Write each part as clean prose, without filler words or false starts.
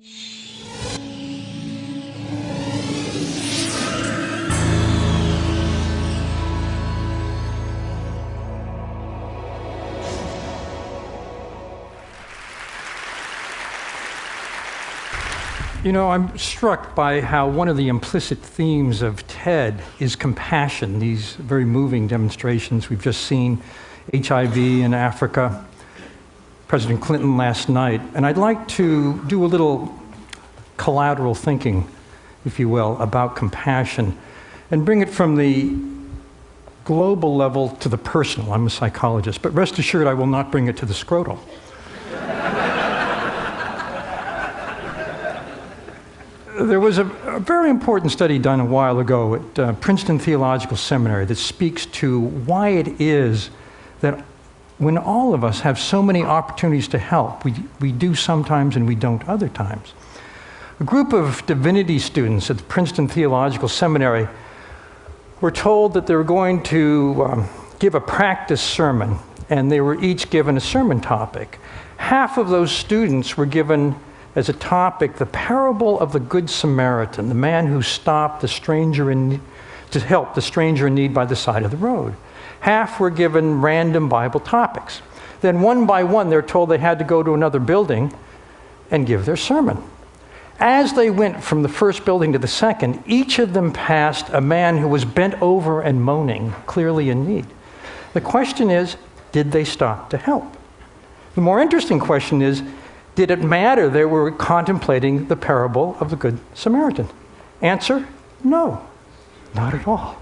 You know, I'm struck by how one of the implicit themes of TED is compassion, these very moving demonstrations we've just seen, HIV in Africa, President Clinton last night. And I'd like to do a little collateral thinking, if you will, about compassion and bring it from the global level to the personal. I'm a psychologist, but rest assured I will not bring it to the scrotal. There was a very important study done a while ago at Princeton Theological Seminary that speaks to why it is that when all of us have so many opportunities to help, we do sometimes and we don't other times. A group of divinity students at the Princeton Theological Seminary were told that they were going to give a practice sermon, and they were each given a sermon topic. Half of those students were given as a topic the parable of the Good Samaritan, the man who stopped the stranger to help the stranger in need by the side of the road. Half were given random Bible topics. Then one by one, they're told they had to go to another building and give their sermon. As they went from the first building to the second, each of them passed a man who was bent over and moaning, clearly in need. The question is, did they stop to help? The more interesting question is, did it matter they were contemplating the parable of the Good Samaritan? Answer, no, not at all.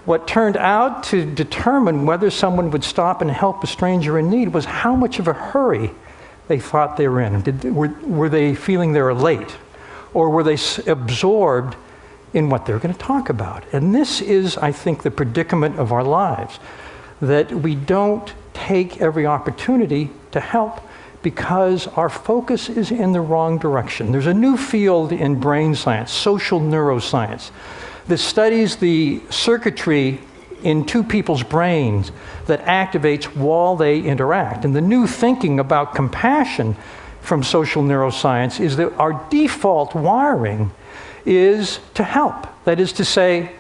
What turned out to determine whether someone would stop and help a stranger in need was how much of a hurry they thought they were in. Were they feeling they were late? Or were they absorbed in what they're going to talk about? And this is, I think, the predicament of our lives, that we don't take every opportunity to help because our focus is in the wrong direction. There's a new field in brain science, social neuroscience, that studies the circuitry in two people's brains that activates while they interact. And the new thinking about compassion from social neuroscience is that our default wiring is to help. That is to say,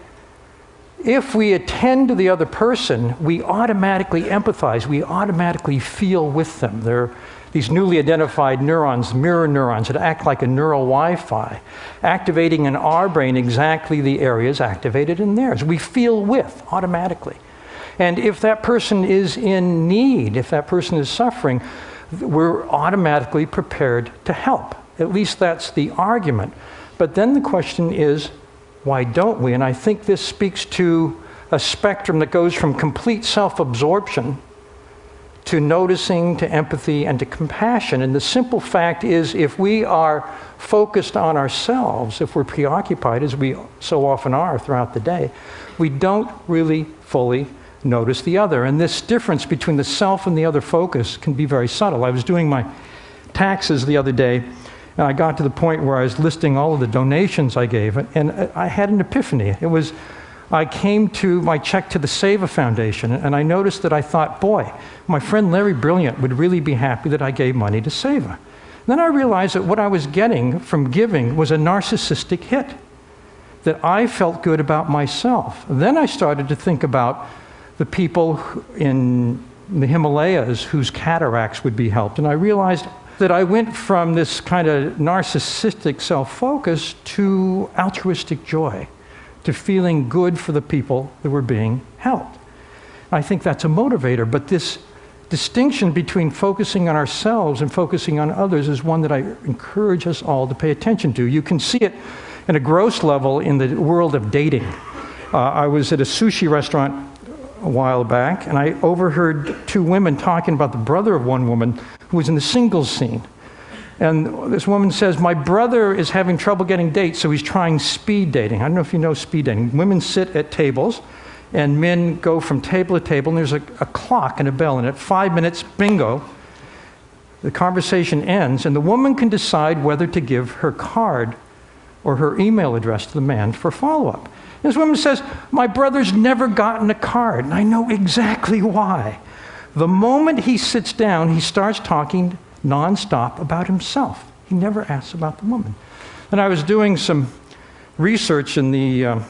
if we attend to the other person, we automatically empathize, we automatically feel with them. They're these newly identified neurons, mirror neurons, that act like a neural Wi-Fi, activating in our brain exactly the areas activated in theirs. We feel with automatically. And if that person is in need, if that person is suffering, we're automatically prepared to help. At least that's the argument. But then the question is, why don't we? And I think this speaks to a spectrum that goes from complete self-absorption to noticing, to empathy, and to compassion. And the simple fact is, if we are focused on ourselves, if we're preoccupied, as we so often are throughout the day, we don't really fully notice the other. And this difference between the self and the other focus can be very subtle. I was doing my taxes the other day, and I got to the point where I was listing all of the donations I gave, and I had an epiphany. I came to my check to the Seva Foundation, and I noticed that I thought, boy, my friend Larry Brilliant would really be happy that I gave money to Seva. Then I realized that what I was getting from giving was a narcissistic hit, that I felt good about myself. Then I started to think about the people in the Himalayas whose cataracts would be helped, and I realized that I went from this kind of narcissistic self-focus to altruistic joy, to feeling good for the people that were being helped. I think that's a motivator, but this distinction between focusing on ourselves and focusing on others is one that I encourage us all to pay attention to. You can see it in a gross level in the world of dating. I was at a sushi restaurant a while back, and I overheard two women talking about the brother of one woman who was in the singles scene. And this woman says, my brother is having trouble getting dates, so he's trying speed dating. I don't know if you know speed dating. Women sit at tables, and men go from table to table, and there's a clock and a bell, and at 5 minutes, bingo, the conversation ends, and the woman can decide whether to give her card or her email address to the man for follow-up. This woman says, my brother's never gotten a card, and I know exactly why. The moment he sits down, he starts talking nonstop about himself. He never asks about the woman. And I was doing some research in the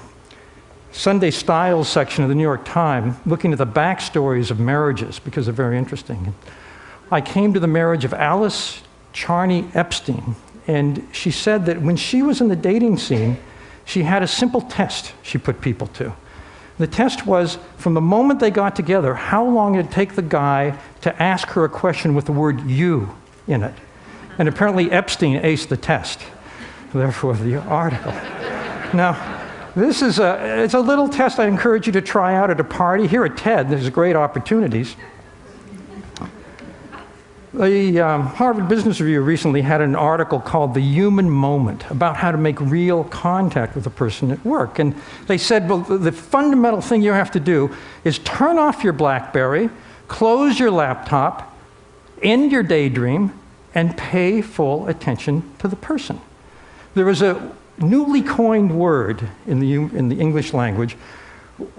Sunday Styles section of the New York Times, looking at the backstories of marriages because they're very interesting. I came to the marriage of Alice Charney Epstein, and she said that when she was in the dating scene, she had a simple test she put people to. The test was, from the moment they got together, how long it'd take the guy to ask her a question with the word "you" in it. And apparently Epstein aced the test, therefore the article. Now, this is it's a little test I encourage you to try out at a party. Here at TED, there's great opportunities. The Harvard Business Review recently had an article called "The Human Moment" about how to make real contact with a person at work. And they said, well, the fundamental thing you have to do is turn off your BlackBerry, close your laptop, end your daydream, and pay full attention to the person. There is a newly coined word in the English language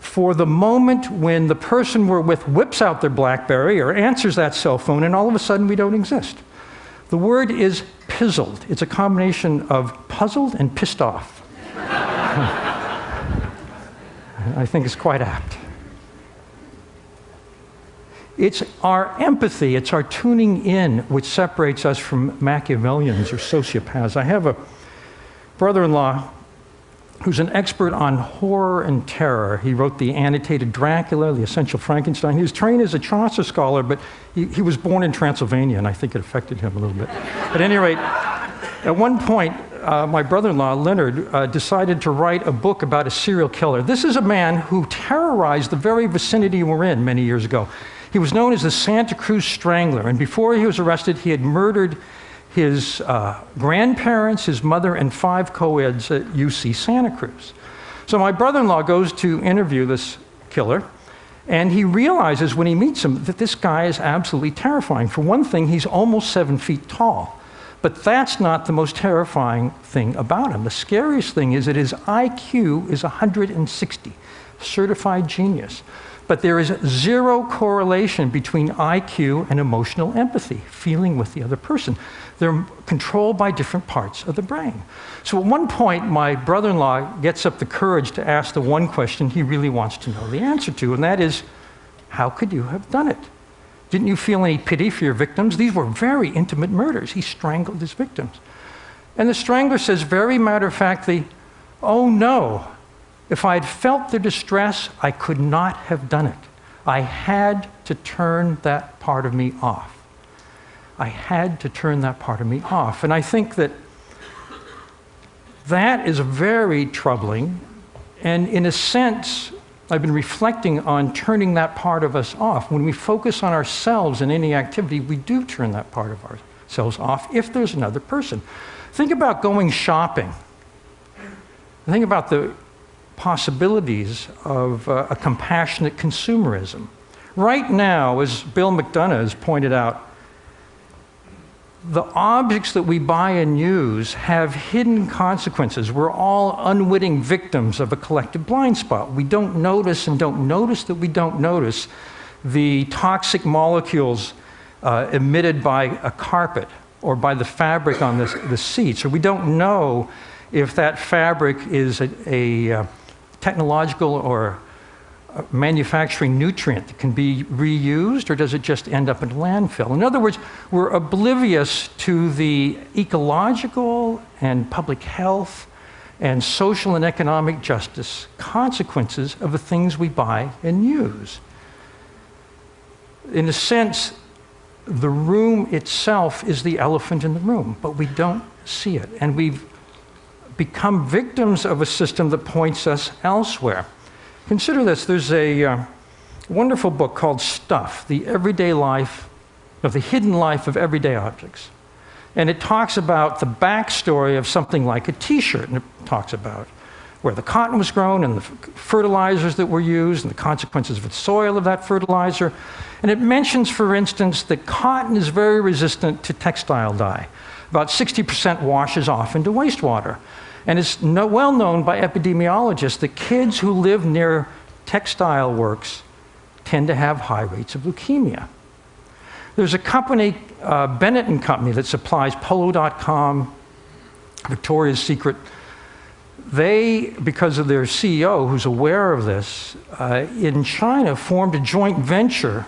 for the moment when the person we're with whips out their BlackBerry or answers that cell phone, and all of a sudden we don't exist. The word is pizzled. It's a combination of puzzled and pissed off. I think it's quite apt. It's our empathy, it's our tuning in, which separates us from Machiavellians or sociopaths. I have a brother-in-law who's an expert on horror and terror. He wrote the annotated Dracula, the essential Frankenstein. He was trained as a Chaucer scholar, but he was born in Transylvania, and I think it affected him a little bit. At any rate, at one point, my brother-in-law, Leonard, decided to write a book about a serial killer. This is a man who terrorized the very vicinity we're in many years ago. He was known as the Santa Cruz Strangler, and before he was arrested, he had murdered his grandparents, his mother, and 5 co-eds at UC Santa Cruz. So my brother-in-law goes to interview this killer, and he realizes when he meets him that this guy is absolutely terrifying. For one thing, he's almost 7 feet tall. But that's not the most terrifying thing about him. The scariest thing is that his IQ is 160, certified genius. But there is zero correlation between IQ and emotional empathy, feeling with the other person. They're controlled by different parts of the brain. So at one point, my brother-in-law gets up the courage to ask the one question he really wants to know the answer to, and that is, how could you have done it? Didn't you feel any pity for your victims? These were very intimate murders. He strangled his victims. And the strangler says very matter-of-factly, oh no, if I had felt their distress, I could not have done it. I had to turn that part of me off. I had to turn that part of me off. And I think that that is very troubling. And in a sense, I've been reflecting on turning that part of us off. When we focus on ourselves in any activity, we do turn that part of ourselves off if there's another person. Think about going shopping. Think about the possibilities of a compassionate consumerism. Right now, as Bill McDonough has pointed out, the objects that we buy and use have hidden consequences. We're all unwitting victims of a collective blind spot. We don't notice and don't notice that we don't notice the toxic molecules emitted by a carpet or by the fabric on the seats, or we don't know if that fabric is a technological or manufacturing nutrient that can be reused, or does it just end up in a landfill? In other words, we're oblivious to the ecological and public health and social and economic justice consequences of the things we buy and use. In a sense, the room itself is the elephant in the room, but we don't see it. And we've become victims of a system that points us elsewhere. Consider this, there's a wonderful book called Stuff, the Everyday Life, the Hidden Life of Everyday Objects. And it talks about the backstory of something like a t-shirt, and it talks about where the cotton was grown and the fertilizers that were used and the consequences of the soil of that fertilizer. And it mentions, for instance, that cotton is very resistant to textile dye. About 60% washes off into wastewater. And it's well known by epidemiologists that kids who live near textile works tend to have high rates of leukemia. There's a company, Bennett and Company, that supplies Polo.com, Victoria's Secret. They, because of their CEO, who's aware of this, in China formed a joint venture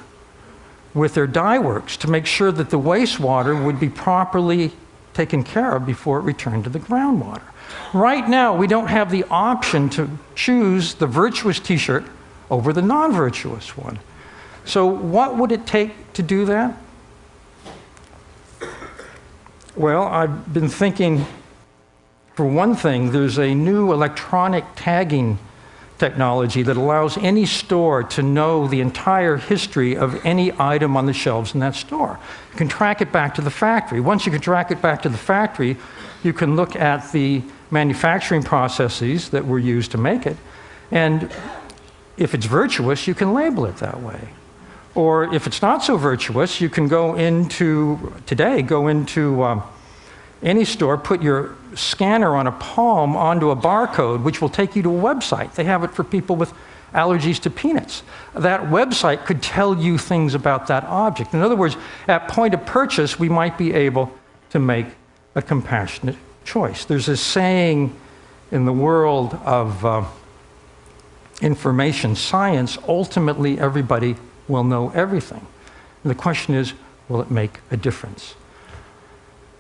with their dye works to make sure that the wastewater would be properly taken care of before it returned to the groundwater. Right now, we don't have the option to choose the virtuous t-shirt over the non-virtuous one. So what would it take to do that? Well, I've been thinking, for one thing, there's a new electronic tagging technology that allows any store to know the entire history of any item on the shelves in that store. You can track it back to the factory. Once you can track it back to the factory, you can look at the manufacturing processes that were used to make it, and if it's virtuous, you can label it that way. Or if it's not so virtuous, you can go into any store, put your scanner on a palm onto a barcode, which will take you to a website. They have it for people with allergies to peanuts. That website could tell you things about that object. In other words, at point of purchase, we might be able to make a compassionate choice. There's a saying in the world of information science, ultimately everybody will know everything. And the question is, will it make a difference?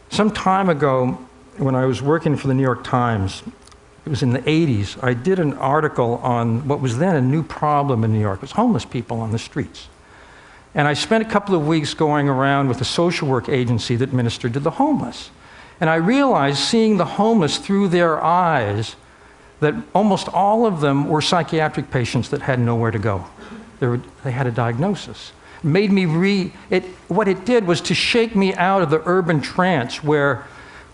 Some time ago, when I was working for the New York Times, it was in the 80s, I did an article on what was then a new problem in New York. It was homeless people on the streets. And I spent a couple of weeks going around with a social work agency that ministered to the homeless. And I realized, seeing the homeless through their eyes, that almost all of them were psychiatric patients that had nowhere to go. They had a diagnosis. It made me what it did was to shake me out of the urban trance where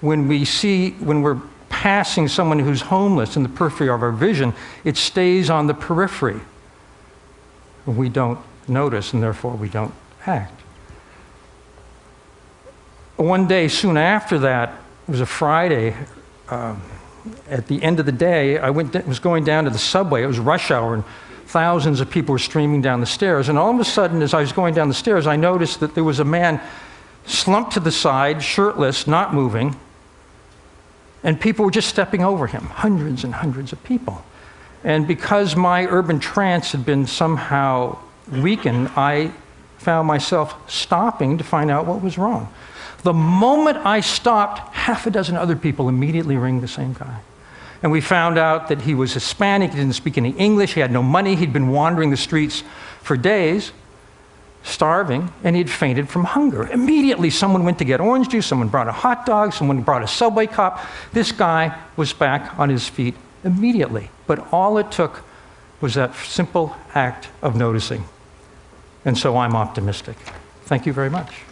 when we're passing someone who's homeless in the periphery of our vision, it stays on the periphery. We don't notice, and therefore we don't act. One day soon after that, it was a Friday, at the end of the day, I was going down to the subway. It was rush hour, and thousands of people were streaming down the stairs. And all of a sudden, as I was going down the stairs, I noticed that there was a man slumped to the side, shirtless, not moving, and people were just stepping over him, hundreds and hundreds of people. And because my urban trance had been somehow weakened, I found myself stopping to find out what was wrong. The moment I stopped, half a dozen other people immediately ringed the same guy. And we found out that he was Hispanic, he didn't speak any English, he had no money, he'd been wandering the streets for days, starving, and he'd fainted from hunger. Immediately, someone went to get orange juice, someone brought a hot dog, someone brought a Subway cop. This guy was back on his feet immediately. But all it took was that simple act of noticing. And so I'm optimistic. Thank you very much.